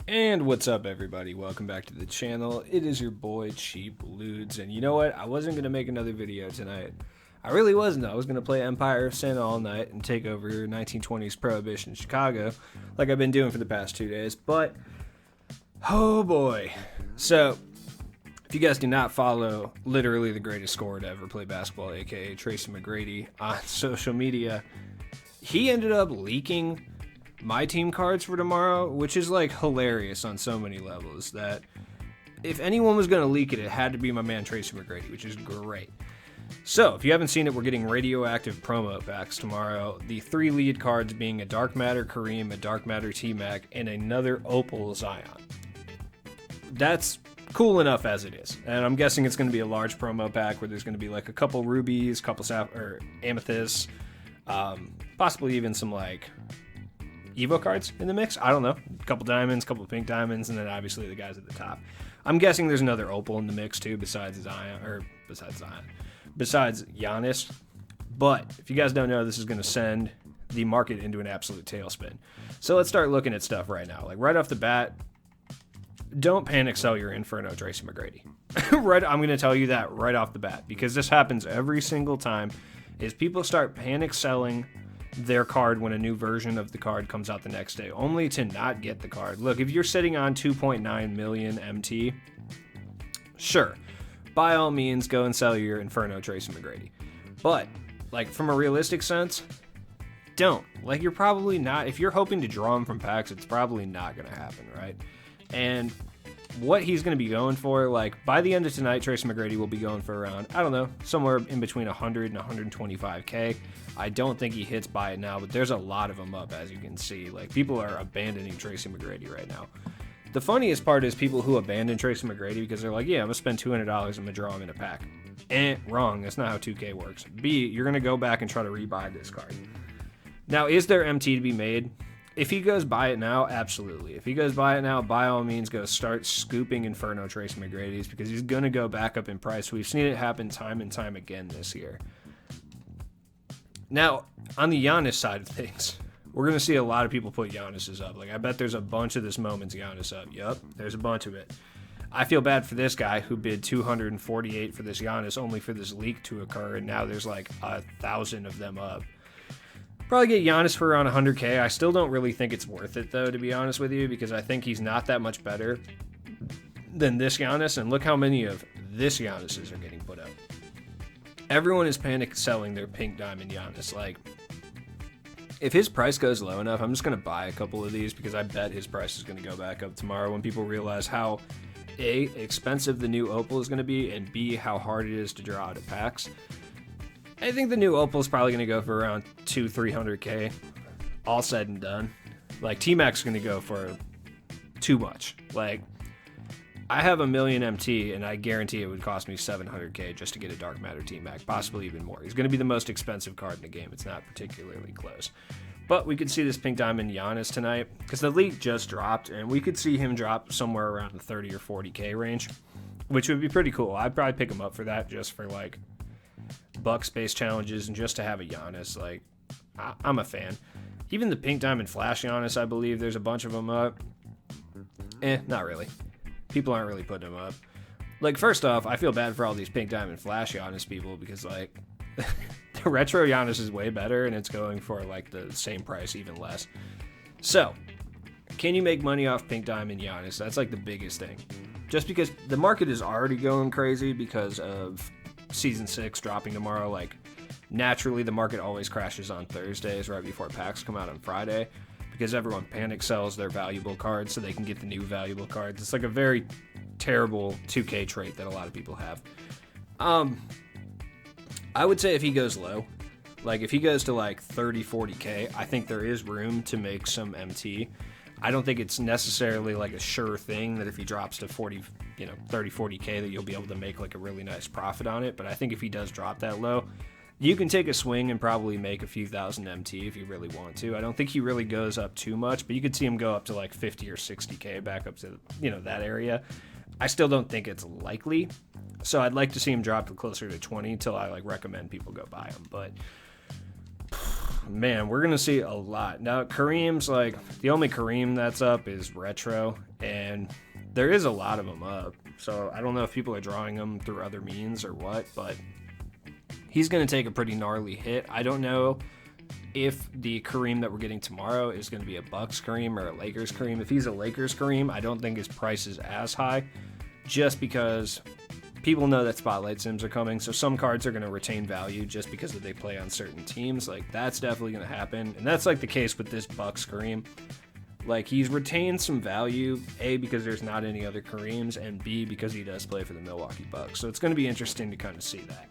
And what's up, everybody? Welcome back to the channel. It is your boy Cheap Ludes, and you know what? I wasn't gonna make another video tonight. I really wasn't. I was gonna play Empire of Sin all night and take over 1920s Prohibition in Chicago, like I've been doing for the past 2 days. But oh boy! So if you guys do not follow literally the greatest scorer to ever play basketball, aka Tracy McGrady, on social media, he ended up leaking my team cards for tomorrow, which is like hilarious on so many levels. That if anyone was going to leak it, it had to be my man Tracy McGrady, which is great. So if you haven't seen it, we're getting Radioactive promo packs tomorrow. The 3 lead cards being a Dark Matter Kareem, a Dark Matter Tmac, and another Opal Zion. That's cool enough as it is, and I'm guessing it's going to be a large promo pack where there's going to be like a couple rubies, couple amethysts, possibly even some like Evo cards in the mix. I don't know. A couple diamonds, couple pink diamonds, and then obviously the guys at the top. I'm guessing there's another Opal in the mix too, besides Giannis. But if you guys don't know, this is going to send the market into an absolute tailspin. So let's start looking at stuff right now. Like right off the bat, don't panic sell your Inferno Tracy McGrady. I'm going to tell you that right off the bat, because this happens every single time. Is people start panic selling their card when a new version of the card comes out the next day, only to not get the card. Look, if you're sitting on 2.9 million MT, sure, by all means, go and sell your Inferno Tracy McGrady. But, like, from a realistic sense, don't. Like, you're probably not, if you're hoping to draw him from packs, it's probably not going to happen, right? And what he's going to be going for, like, by the end of tonight, Tracy McGrady will be going for around, I don't know, somewhere in between 100 and 125K. I don't think he hits buy it now, but there's a lot of them up, as you can see. Like, people are abandoning Tracy McGrady right now. The funniest part is people who abandon Tracy McGrady because they're like, yeah, I'm going to spend $200 and I'm going to draw him in a pack. Wrong. That's not how 2K works. B, you're going to go back and try to rebuy this card. Now, is there MT to be made? If he goes buy it now, absolutely. If he goes buy it now, by all means, go start scooping Inferno Tracy McGrady's, because he's going to go back up in price. We've seen it happen time and time again this year. Now, on the Giannis side of things, we're going to see a lot of people put Giannis's up. Like, I bet there's a bunch of this moment's Giannis up. Yup, there's a bunch of it. I feel bad for this guy who bid 248 for this Giannis, only for this leak to occur, and now there's like 1,000 of them up. Probably get Giannis for around 100K. I still don't really think it's worth it, though, to be honest with you, because I think he's not that much better than this Giannis, and look how many of this Giannis's are getting put up. Everyone is panic selling their pink diamond Giannis. Like, if his price goes low enough, I'm just going to buy a couple of these, because I bet his price is going to go back up tomorrow when people realize how, A, expensive the new Opal is going to be, and B, how hard it is to draw out of packs. I think the new Opal is probably going to go for around 200-300K, all said and done. Like, Tmac's going to go for too much. Like, I have a million MT, and I guarantee it would cost me 700K just to get a Dark Matter Tmac, possibly even more. He's going to be the most expensive card in the game. It's not particularly close. But we could see this pink diamond Giannis tonight, because the leak just dropped, and we could see him drop somewhere around the 30 or 40K range, which would be pretty cool. I'd probably pick him up for that, just for, like, buck space challenges and just to have a Giannis. Like, I'm a fan. Even the pink diamond flash Giannis, I believe there's a bunch of them up. Not really. People aren't really putting them up. Like, first off, I feel bad for all these pink diamond flash Giannis people, because, like, the retro Giannis is way better, and it's going for, like, the same price, even less. So, can you make money off pink diamond Giannis? That's, like, the biggest thing. Just because the market is already going crazy because of Season 6 dropping tomorrow. Like, naturally the market always crashes on Thursdays right before packs come out on Friday, because everyone panic sells their valuable cards so they can get the new valuable cards. It's like a very terrible 2K trait that a lot of people have. I would say if he goes low, like if he goes to like 30-40K, I think there is room to make some MT. I don't think it's necessarily like a sure thing that if he drops to 30-40K that you'll be able to make like a really nice profit on it. But I think if he does drop that low, you can take a swing and probably make a few thousand MT if you really want to. I don't think he really goes up too much, but you could see him go up to like 50 or 60K back up to, that area. I still don't think it's likely. So I'd like to see him drop closer to 20 until I like recommend people go buy him. But man, we're going to see a lot. Now, Kareem's like, the only Kareem that's up is retro, and there is a lot of them up. So I don't know if people are drawing them through other means or what, but he's going to take a pretty gnarly hit. I don't know if the Kareem that we're getting tomorrow is going to be a Bucks Kareem or a Lakers Kareem. If he's a Lakers Kareem, I don't think his price is as high, just because people know that spotlight sims are coming, so some cards are going to retain value just because they play on certain teams. Like, that's definitely going to happen, and that's like the case with this Bucks Kareem. Like, he's retained some value, A, because there's not any other Kareems, and B, because he does play for the Milwaukee Bucks. So it's going to be interesting to kind of see that.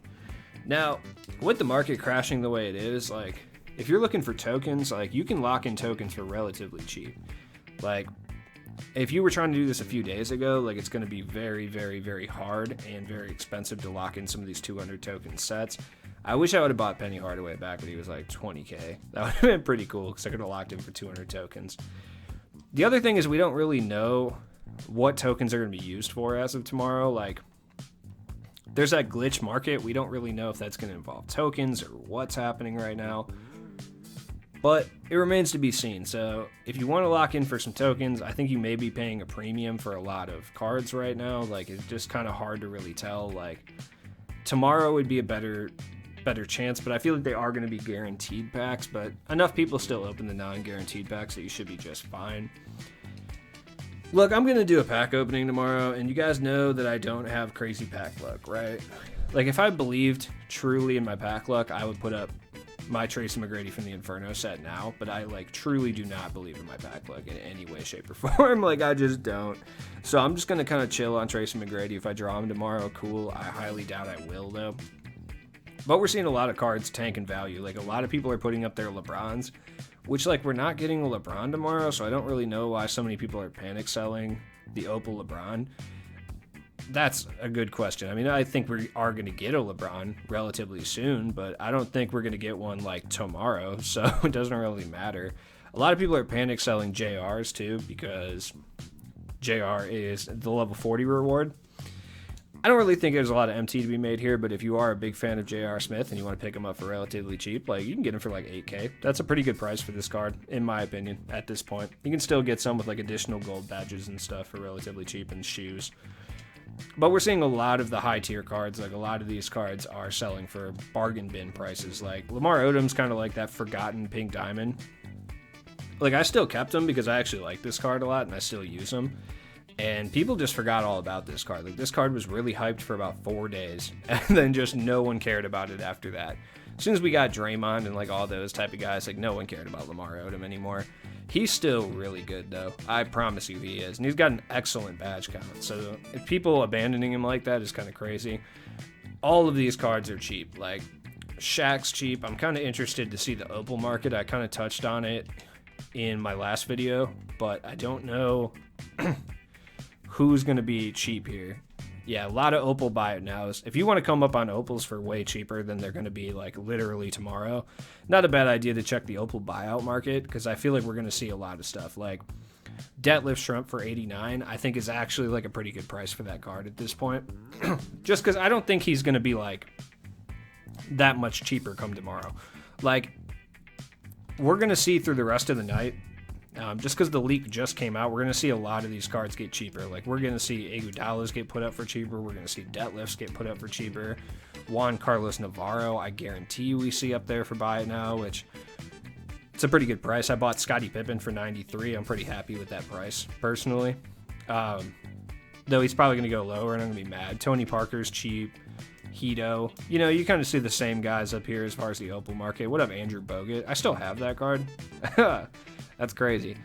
Now, with the market crashing the way it is, like, if you're looking for tokens, like, you can lock in tokens for relatively cheap. Like, if you were trying to do this a few days ago, like, it's going to be very, very, very hard and very expensive to lock in some of these 200 token sets. I wish I would have bought Penny Hardaway back when he was like 20K. That would have been pretty cool because I could have locked in for 200 tokens. The other thing is we don't really know what tokens are going to be used for as of tomorrow. Like, there's that glitch market. We don't really know if that's going to involve tokens or what's happening right now. But it remains to be seen. So if you want to lock in for some tokens, I think you may be paying a premium for a lot of cards right now. Like, it's just kind of hard to really tell. Like, tomorrow would be a better chance, but I feel like they are going to be guaranteed packs, but enough people still open the non-guaranteed packs that you should be just fine. Look, I'm going to do a pack opening tomorrow, and you guys know that I don't have crazy pack luck, right? Like, if I believed truly in my pack luck, I would put up my Tracy McGrady from the Inferno set now, but I, like, truly do not believe in my pack luck in any way, shape, or form. Like, I just don't. So I'm just going to kind of chill on Tracy McGrady. If I draw him tomorrow, cool. I highly doubt I will, though. But we're seeing a lot of cards tank in value. Like, a lot of people are putting up their LeBrons, which, like, we're not getting a LeBron tomorrow, so I don't really know why so many people are panic selling the Opal LeBron. That's a good question. I mean, I think we are going to get a LeBron relatively soon, but I don't think we're going to get one, like, tomorrow, so it doesn't really matter. A lot of people are panic selling JRs, too, because JR is the level 40 reward. I don't really think there's a lot of MT to be made here, but if you are a big fan of J.R. Smith and you want to pick him up for relatively cheap, like, you can get him for like 8K. That's a pretty good price for this card, in my opinion, at this point. You can still get some with like additional gold badges and stuff for relatively cheap, and shoes. But we're seeing a lot of the high tier cards, like a lot of these cards are selling for bargain bin prices. Like Lamar Odom's kind of like that forgotten pink diamond. Like, I still kept him because I actually like this card a lot and I still use him. And people just forgot all about this card. Like, this card was really hyped for about 4 days, and then just no one cared about it after that. As soon as we got Draymond and, like, all those type of guys, like, no one cared about Lamar Odom anymore. He's still really good, though. I promise you he is. And he's got an excellent badge count. So if people abandoning him like that is kind of crazy. All of these cards are cheap. Like, Shaq's cheap. I'm kind of interested to see the Opal market. I kind of touched on it in my last video, but I don't know who's going to be cheap here. Yeah, a lot of Opal buy it nows. If you want to come up on Opals for way cheaper than they're going to be, like, literally tomorrow, not a bad idea to check the Opal buyout market, because I feel like we're going to see a lot of stuff. Like, Deadlift Shrimp for 89, I think is actually, like, a pretty good price for that card at this point. Just because I don't think he's going to be, like, that much cheaper come tomorrow. Like, we're going to see through the rest of the night, just because the leak just came out, we're going to see a lot of these cards get cheaper. Like, we're going to see Iguodala's get put up for cheaper. We're going to see Deadlifts get put up for cheaper. Juan Carlos Navarro, I guarantee we see up there for buy it now, which it's a pretty good price. I bought Scottie Pippen for 93. I'm pretty happy with that price, personally. Though he's probably going to go lower, and I'm going to be mad. Tony Parker's cheap. Hito. You know, you kind of see the same guys up here as far as the Opal market. What up, Andrew Bogut? I still have that card. That's crazy.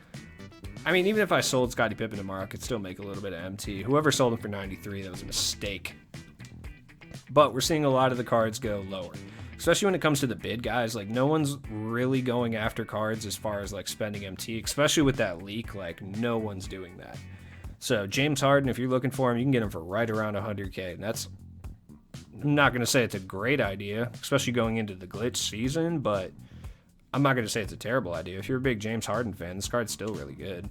I mean, even if I sold Scottie Pippen tomorrow, I could still make a little bit of MT. Whoever sold him for 93, that was a mistake. But we're seeing a lot of the cards go lower. Especially when it comes to the bid guys. Like, no one's really going after cards as far as, like, spending MT. Especially with that leak. Like, no one's doing that. So, James Harden, if you're looking for him, you can get him for right around 100K. And that's... I'm not going to say it's a great idea. Especially going into the glitch season, but... I'm not going to say it's a terrible idea. If you're a big James Harden fan, this card's still really good.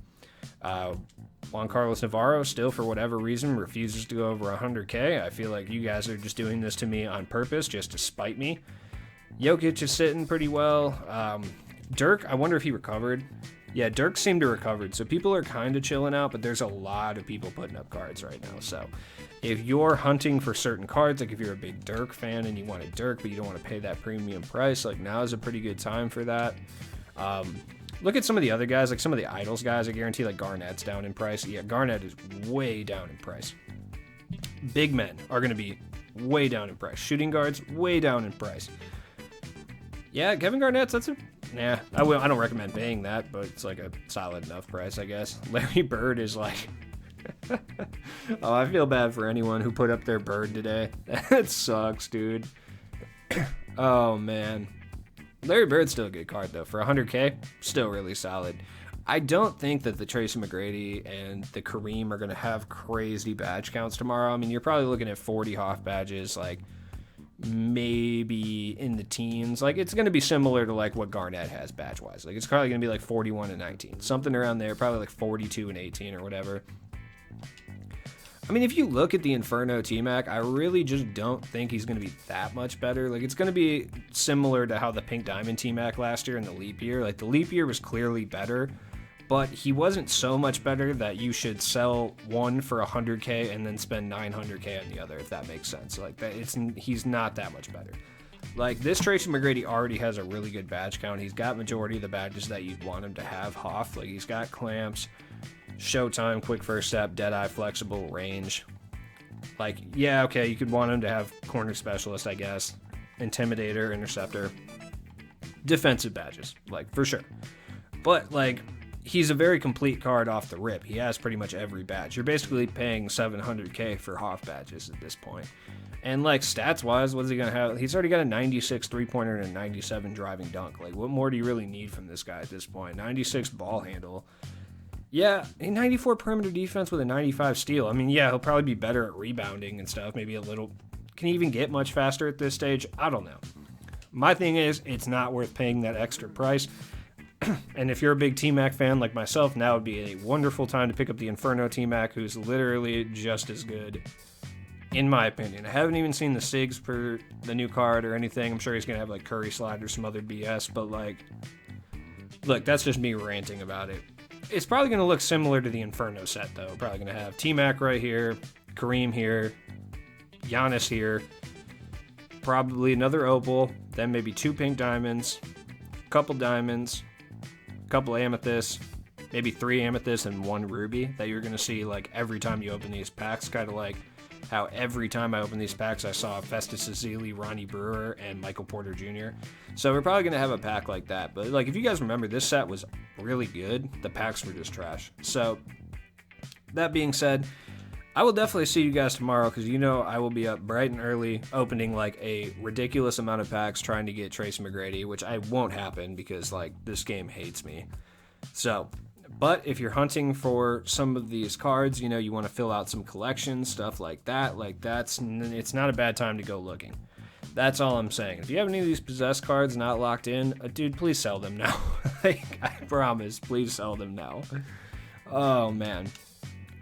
Juan Carlos Navarro still, for whatever reason, refuses to go over 100K. I feel like you guys are just doing this to me on purpose, just to spite me. Jokic is sitting pretty well. Dirk, I wonder if he recovered. Yeah, Dirk seemed to recovered, so people are kind of chilling out, but there's a lot of people putting up cards right now. So if you're hunting for certain cards, like if you're a big Dirk fan and you want a Dirk, but you don't want to pay that premium price, like now is a pretty good time for that. Look at some of the other guys, like some of the Idols guys. I guarantee like Garnett's down in price. Yeah, Garnett is way down in price. Big men are going to be way down in price. Shooting guards, way down in price. Yeah, Kevin Garnett's, I don't recommend paying that, but it's like a solid enough price, I guess. Larry Bird is like... Oh, I feel bad for anyone who put up their Bird today. That sucks, dude. Oh, man. Larry Bird's still a good card, though. For 100K, still really solid. I don't think that the Tracy McGrady and the Kareem are going to have crazy badge counts tomorrow. I mean, you're probably looking at 40 Hoff badges, like maybe in the teens. Like, it's going to be similar to like what Garnett has badge-wise. Like, it's probably going to be like 41 and 19. Something around there, probably like 42 and 18 or whatever. I mean, if you look at the Inferno T-Mac, I really just don't think he's going to be that much better. Like, it's going to be similar to how the Pink Diamond T-Mac last year in the leap year. Like, the leap year was clearly better, but he wasn't so much better that you should sell one for 100K and then spend 900K on the other, if that makes sense. Like, he's not that much better. Like, this Tracy McGrady already has a really good badge count. He's got majority of the badges that you'd want him to have. Hoff, like, he's got clamps, Showtime, quick first step, Deadeye, flexible, range. Like, yeah, okay, you could want him to have corner specialist, I guess. Intimidator, interceptor. Defensive badges, like, for sure. But, like, he's a very complete card off the rip. He has pretty much every badge. You're basically paying 700K for Hoff badges at this point. And, like, stats-wise, what's he going to have? He's already got a 96 three-pointer and a 97 driving dunk. Like, what more do you really need from this guy at this point? 96 ball handle. Yeah, a 94 perimeter defense with a 95 steal. I mean, yeah, he'll probably be better at rebounding and stuff. Maybe a little... Can he even get much faster at this stage? I don't know. My thing is, it's not worth paying that extra price. And if you're a big T-Mac fan like myself, now would be a wonderful time to pick up the Inferno T-Mac, who's literally just as good, in my opinion. I haven't even seen the SIGs for the new card or anything. I'm sure he's going to have, like, Curry Slide or some other BS, but, like... Look, that's just me ranting about it. It's probably going to look similar to the Inferno set, though. Probably going to have T-Mac right here, Kareem here, Giannis here, probably another Opal, then maybe 2 pink diamonds, a couple diamonds, a couple amethysts, maybe 3 amethysts and 1 ruby that you're going to see like every time you open these packs, kind of like how every time I open these packs I saw Festus Ezeli, Ronnie Brewer, and Michael Porter Jr. So we're probably going to have a pack like that. But like if you guys remember, this set was really good. The packs were just trash. So that being said, I will definitely see you guys tomorrow because you know I will be up bright and early opening like a ridiculous amount of packs trying to get Tracy McGrady, which I won't happen because like this game hates me. So... But if you're hunting for some of these cards, you know, you want to fill out some collections, stuff like that, it's not a bad time to go looking. That's all I'm saying. If you have any of these possessed cards not locked in, dude, please sell them now. Like, I promise, please sell them now. Oh, man.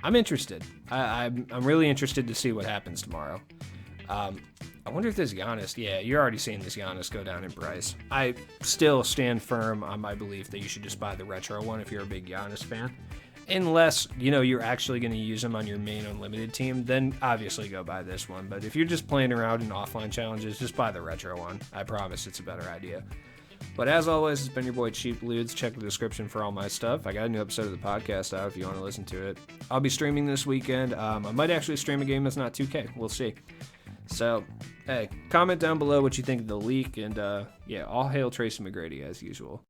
I'm interested. I'm really interested to see what happens tomorrow. I wonder if this Giannis, yeah, you're already seeing this Giannis go down in price. I still stand firm on my belief that you should just buy the retro one if you're a big Giannis fan. Unless, you know, you're actually going to use them on your main unlimited team, then obviously go buy this one. But if you're just playing around in offline challenges, just buy the retro one. I promise it's a better idea. But as always, it's been your boy Cheap Ludes. Check the description for all my stuff. I got a new episode of the podcast out if you want to listen to it. I'll be streaming this weekend. I might actually stream a game that's not 2K. We'll see. So, hey, comment down below what you think of the leak, and yeah, all hail Tracy McGrady as usual.